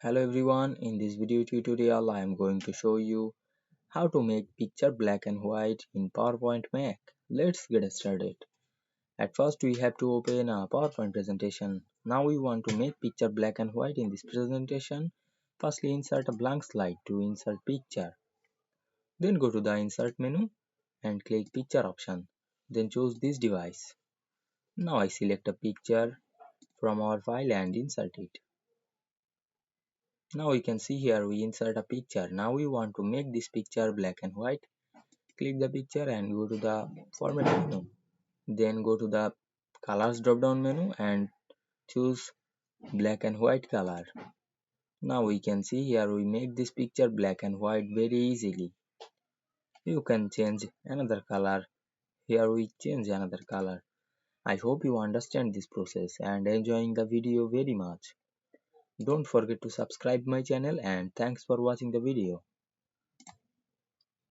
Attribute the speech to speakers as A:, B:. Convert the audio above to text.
A: Hello everyone, in this video tutorial I am going to show you how to make picture black and white in PowerPoint Mac. Let's get started. At first we have to open a PowerPoint presentation. Now we want to make picture black and white in this presentation. Firstly insert a blank slide to insert picture. Then go to the insert menu and click picture option. Then choose this device. Now I select a picture from our file and insert it. Now you can see here we insert a picture. Now we want to make this picture black and white. Click the picture and go to the format menu. Then go to the colors drop down menu and choose black and white color. Now we can see here we make this picture black and white very easily. You can change another color. Here we change another color. I hope you understand this process and enjoying the video very much. Don't forget to subscribe my channel and thanks for watching the video.